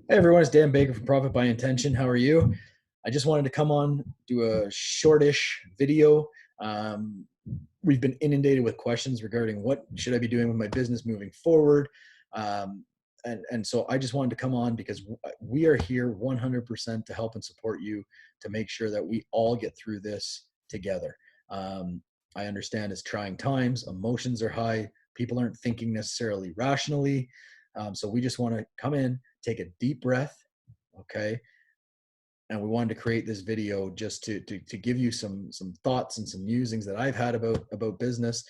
Hey everyone, it's Dan Baker from Profit by Intention. How are you? I just wanted to come on, do a shortish video. Um, we've been inundated with questions regarding what should I be doing with my business moving forward. Um, and so I just wanted to come on because we are here 100% to help and support you to make sure that we all get through this together. Um, I understand it's trying times, emotions are high, people aren't thinking necessarily rationally. So we just want to come in, take a deep breath, okay? And we wanted to create this video just to give you some thoughts and some musings that I've had about business,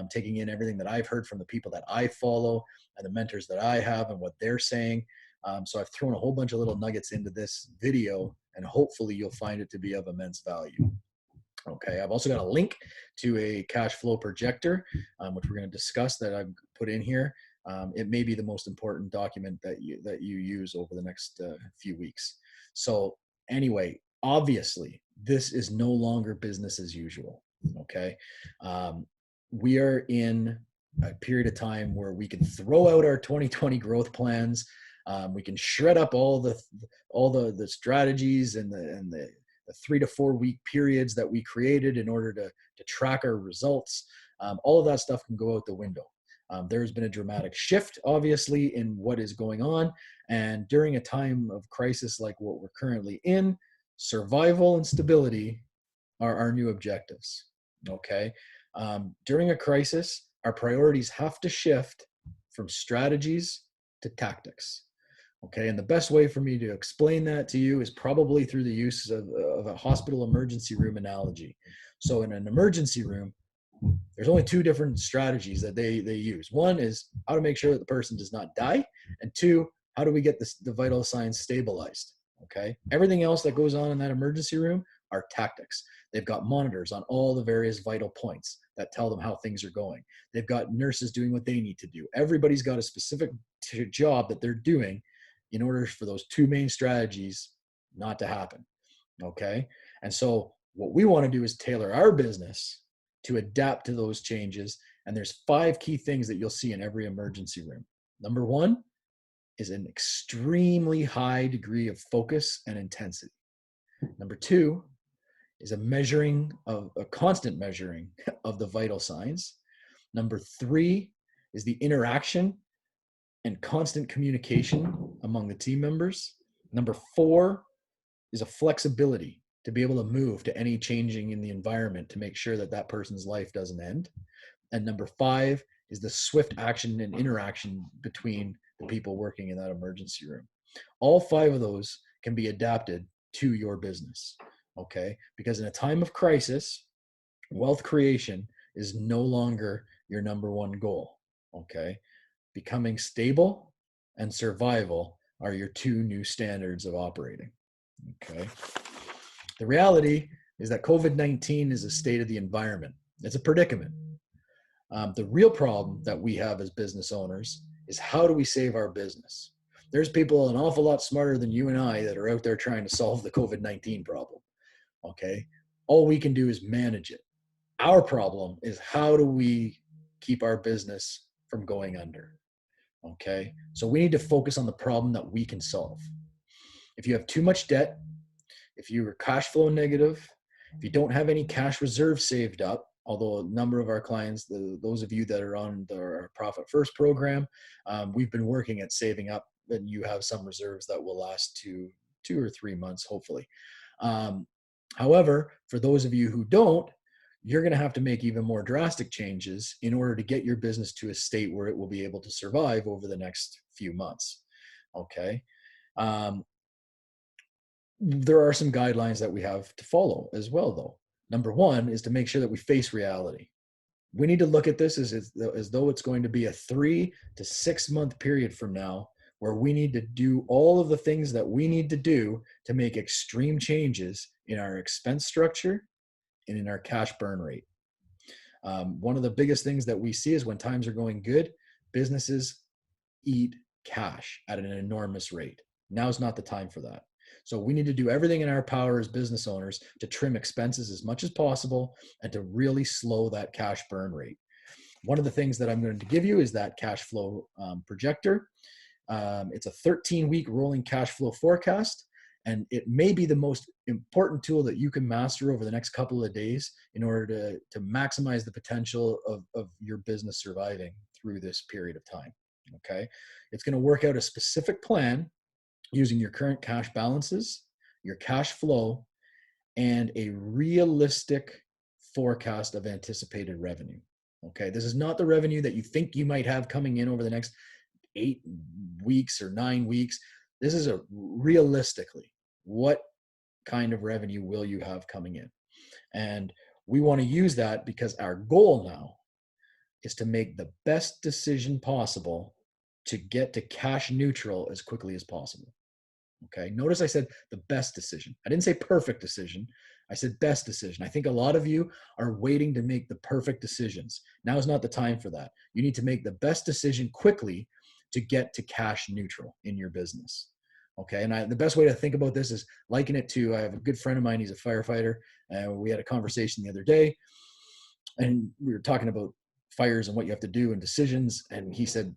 taking in everything that I've heard from the people that I follow and the mentors that I have and what they're saying. So I've thrown a whole bunch of little nuggets into this video, and hopefully you'll find it to be of immense value. Okay, I've also got a link to a cash flow projector, which we're going to discuss, that I've put in here. It may be the most important document that you use over the next few weeks. So anyway, obviously, this is no longer business as usual. Okay, um, we are in a period of time where we can throw out our 2020 growth plans. We can shred up all the strategies and the 3 to 4 week periods that we created in order to track our results. All of that stuff can go out the window. There's been a dramatic shift, obviously, in what is going on. And during a time of crisis like what we're currently in, survival and stability are our new objectives. Okay. During a crisis, our priorities have to shift from strategies to tactics. Okay, and the best way for me to explain that to you is probably through the use of a hospital emergency room analogy. So in an emergency room, there's only two different strategies that they use. One is how to make sure that the person does not die, and two, how do we get the vital signs stabilized. Okay, everything else that goes on in that emergency room are tactics. They've got monitors on all the various vital points that tell them how things are going. They've got nurses doing what they need to do. Everybody's got a specific job that they're doing in order for those two main strategies not to happen. Okay, and so what we want to do is tailor our business to adapt to those changes. And there's 5 key things that you'll see in every emergency room. Number one is an extremely high degree of focus and intensity. Number two is a constant measuring of the vital signs. Number three is the interaction and constant communication among the team members. Number four is a flexibility to be able to move to any changing in the environment to make sure that that person's life doesn't end. And number five is the swift action and interaction between the people working in that emergency room. All 5 of those can be adapted to your business. Okay, because in a time of crisis, wealth creation is no longer your number one goal. Okay, becoming stable and survival are your 2 new standards of operating. Okay, the reality is that COVID-19 is a state of the environment. It's a predicament. The real problem that we have as business owners is, how do we save our business? There's people an awful lot smarter than you and I that are out there trying to solve the COVID-19 problem. Okay, all we can do is manage it. Our problem is, how do we keep our business from going under? Okay, so we need to focus on the problem that we can solve. If you have too much debt, if you are cash flow negative, if you don't have any cash reserves saved up, although a number of our clients, those of you that are on our Profit First program, we've been working at saving up, and you have some reserves that will last 2 or 3 months, hopefully. However, for those of you who don't, you're going to have to make even more drastic changes in order to get your business to a state where it will be able to survive over the next few months. Okay. There are some guidelines that we have to follow as well, though. Number one is to make sure that we face reality. We need to look at this as though it's going to be a 3 to 6 month period from now, where we need to do all of the things that we need to do to make extreme changes in our expense structure and in our cash burn rate. One of the biggest things that we see is, when times are going good, businesses eat cash at an enormous rate. Now's not the time for that. So we need to do everything in our power as business owners to trim expenses as much as possible and to really slow that cash burn rate. One of the things that I'm going to give you is that cash flow projector. It's a 13-week rolling cash flow forecast, and it may be the most important tool that you can master over the next couple of days in order to maximize the potential of your business surviving through this period of time. Okay. It's going to work out a specific plan using your current cash balances, your cash flow, and a realistic forecast of anticipated revenue. Okay. This is not the revenue that you think you might have coming in over the next 8 weeks or 9 weeks. This is realistically, what kind of revenue will you have coming in? And we want to use that because our goal now is to make the best decision possible to get to cash neutral as quickly as possible. Okay. Notice I said the best decision. I didn't say perfect decision. I said best decision. I think a lot of you are waiting to make the perfect decisions. Now is not the time for that. You need to make the best decision quickly to get to cash neutral in your business. Okay. And the best way to think about this is liken it to, I have a good friend of mine. He's a firefighter. And we had a conversation the other day, and we were talking about fires and what you have to do and decisions. And he said,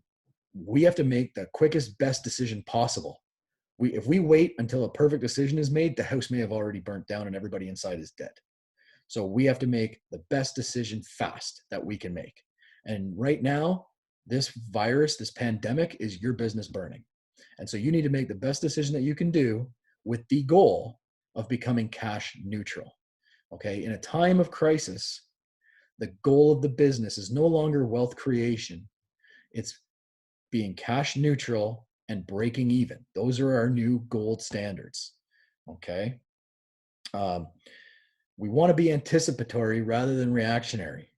we have to make the quickest, best decision possible. If we wait until a perfect decision is made, the house may have already burnt down and everybody inside is dead. So we have to make the best decision fast that we can make. And right now, this virus, this pandemic is your business burning. And so you need to make the best decision that you can do with the goal of becoming cash neutral. Okay. In a time of crisis, the goal of the business is no longer wealth creation. It's being cash neutral and breaking even. Those are our new gold standards. Okay. We want to be anticipatory rather than reactionary.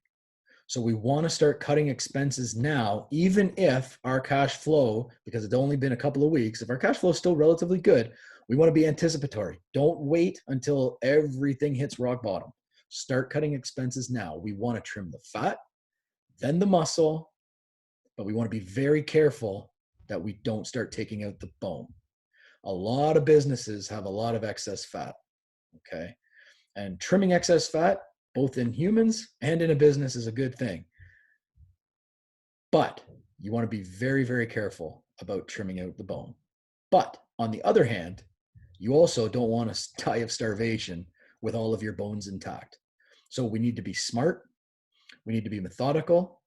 So we want to start cutting expenses now, even if our cash flow, because it's only been a couple of weeks, if our cash flow is still relatively good, we want to be anticipatory. Don't wait until everything hits rock bottom. Start cutting expenses now. We want to trim the fat, then the muscle, but we want to be very careful that we don't start taking out the bone. A lot of businesses have a lot of excess fat, okay? And trimming excess fat, both in humans and in a business, is a good thing. But you want to be very, very careful about trimming out the bone. But on the other hand, you also don't want to die of starvation with all of your bones intact. So we need to be smart, we need to be methodical,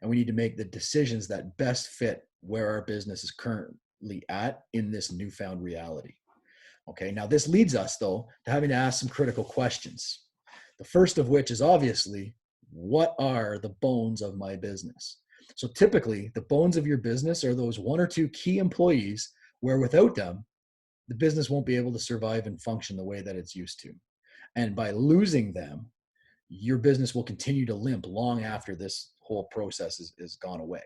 and we need to make the decisions that best fit where our business is currently at in this newfound reality. Okay, now this leads us, though, to having to ask some critical questions. The first of which is obviously, what are the bones of my business? So typically, the bones of your business are those 1 or 2 key employees where without them, the business won't be able to survive and function the way that it's used to. And by losing them, your business will continue to limp long after this whole process is gone away,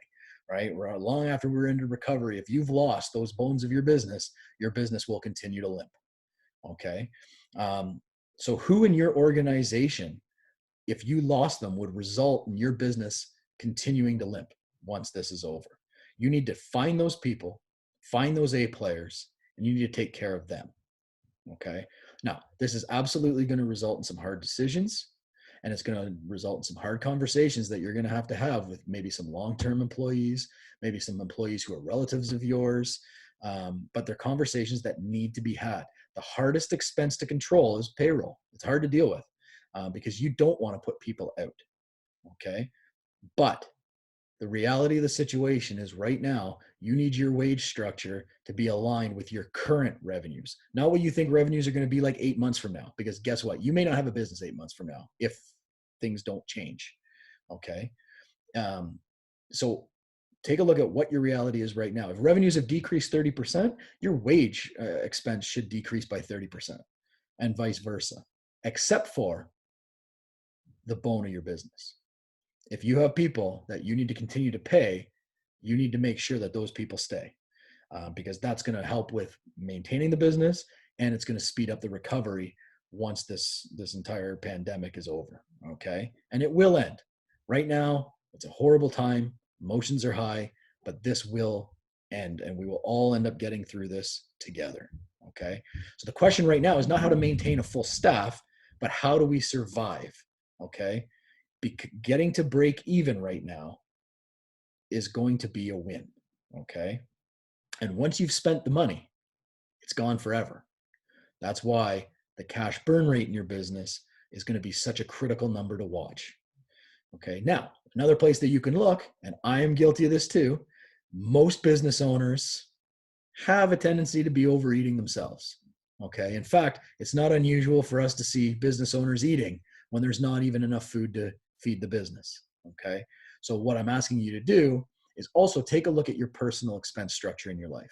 right? Long after we're into recovery, if you've lost those bones of your business will continue to limp, okay? So who in your organization, if you lost them, would result in your business continuing to limp once this is over? You need to find those people, find those A players, and you need to take care of them, okay? Now, this is absolutely going to result in some hard decisions, and it's going to result in some hard conversations that you're going to have with maybe some long-term employees, maybe some employees who are relatives of yours, but they're conversations that need to be had. The hardest expense to control is payroll. It's hard to deal with because you don't want to put people out, okay? But the reality of the situation is right now, you need your wage structure to be aligned with your current revenues, not what you think revenues are going to be like 8 months from now. Because guess what? You may not have a business 8 months from now if things don't change. Okay. So take a look at what your reality is right now. If revenues have decreased 30%, your wage expense should decrease by 30%, and vice versa, except for the bone of your business. If you have people that you need to continue to pay, you need to make sure that those people stay because that's going to help with maintaining the business, and it's going to speed up the recovery once this entire pandemic is over. Okay. And it will end. Right now, it's a horrible time. Emotions are high, but this will end, and we will all end up getting through this together. Okay. So the question right now is not how to maintain a full staff, but how do we survive? Okay. Getting to break even right now is going to be a win. Okay. And once you've spent the money, it's gone forever. That's why the cash burn rate in your business is going to be such a critical number to watch. Okay. Now, another place that you can look, and I am guilty of this too, most business owners have a tendency to be overeating themselves. Okay. In fact, it's not unusual for us to see business owners eating when there's not even enough food to feed the business. Okay. So, what I'm asking you to do is also take a look at your personal expense structure in your life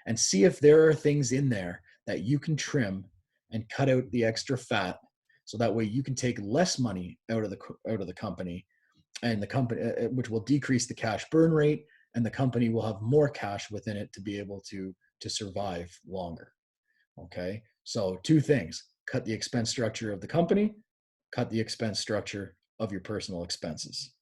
and see if there are things in there that you can trim and cut out the extra fat so that way you can take less money out of the company, and the company, which will decrease the cash burn rate, and the company will have more cash within it to be able to survive longer. Okay. So two things: cut the expense structure of the company, cut the expense structure of your personal expenses.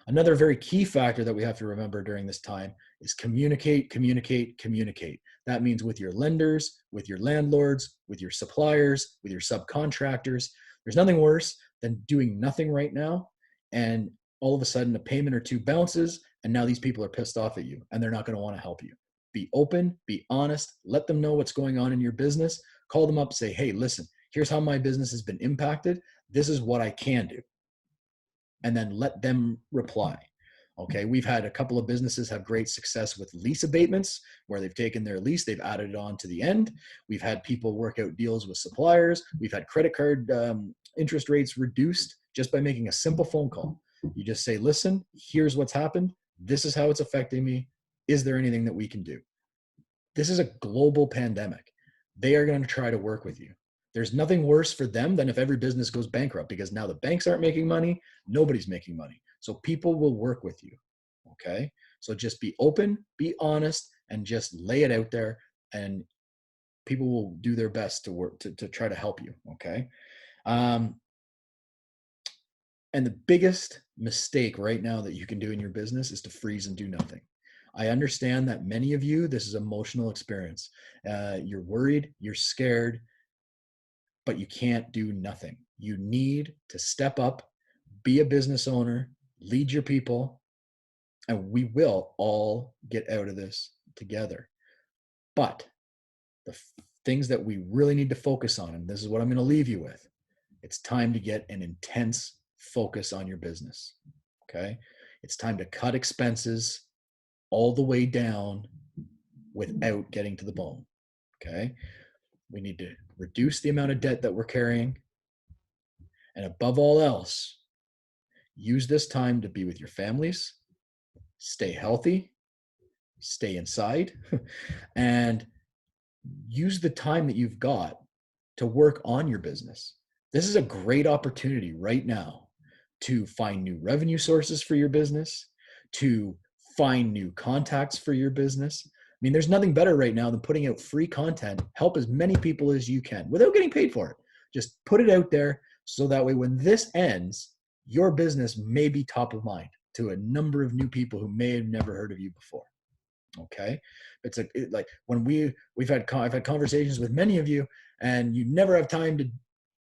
Another very key factor that we have to remember during this time is communicate, communicate, communicate. That means with your lenders, with your landlords, with your suppliers, with your subcontractors. There's nothing worse than doing nothing right now, and all of a sudden a payment or two bounces, and now these people are pissed off at you and they're not going to want to help you. Be open, be honest, let them know what's going on in your business. Call them up, say, hey, listen, here's how my business has been impacted. This is what I can do, and then let them reply. Okay, we've had a couple of businesses have great success with lease abatements where they've taken their lease, they've added it on to the end. We've had people work out deals with suppliers. We've had credit card interest rates reduced just by making a simple phone call. You just say, listen, here's what's happened. This is how it's affecting me. Is there anything that we can do? This is a global pandemic. They are going to try to work with you. There's nothing worse for them than if every business goes bankrupt, because now the banks aren't making money, nobody's making money. So people will work with you. Okay. So just be open, be honest, and just lay it out there, and people will do their best to work to try to help you. Okay. Um, and the biggest mistake right now that you can do in your business is to freeze and do nothing. I understand that many of you, this is emotional experience. You're worried, you're scared, but you can't do nothing. You need to step up, be a business owner, lead your people, and we will all get out of this together. But the things that we really need to focus on, and this is what I'm going to leave you with, it's time to get an intense focus on your business. Okay. It's time to cut expenses all the way down without getting to the bone. Okay. We need to reduce the amount of debt that we're carrying. And above all else, use this time to be with your families, stay healthy, stay inside, and use the time that you've got to work on your business. This is a great opportunity right now to find new revenue sources for your business, to find new contacts for your business. I mean, there's nothing better right now than putting out free content. Help as many people as you can without getting paid for it. Just put it out there so that way when this ends, your business may be top of mind to a number of new people who may have never heard of you before. Okay. Like when I've had conversations with many of you, and you never have time to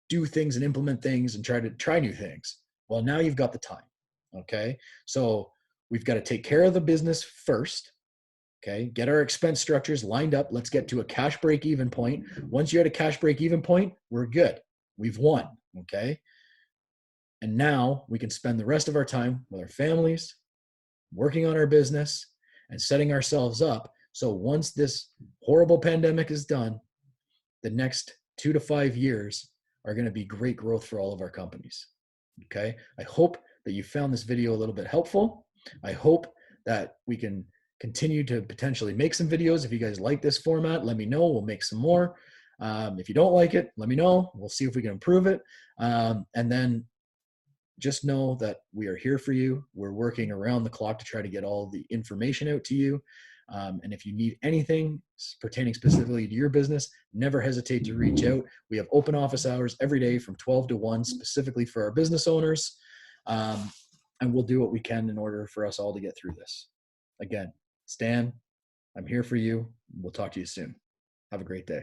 do things and implement things and try new things. Well, now you've got the time. Okay. So we've got to take care of the business first. Okay. Get our expense structures lined up. Let's get to a cash break even point. Once you're at a cash break even point, we're good. We've won. Okay. And now we can spend the rest of our time with our families, working on our business, and setting ourselves up. So once this horrible pandemic is done, the next 2 to 5 years are going to be great growth for all of our companies. Okay. I hope that you found this video a little bit helpful. I hope that we can continue to potentially make some videos. If you guys like this format, let me know. We'll make some more. If you don't like it, let me know. We'll see if we can improve it. And then just know that we are here for you. We're working around the clock to try to get all the information out to you. And if you need anything pertaining specifically to your business, never hesitate to reach out. We have open office hours every day from 12 to 1, specifically for our business owners. And we'll do what we can in order for us all to get through this. Again, Stan, I'm here for you. We'll talk to you soon. Have a great day.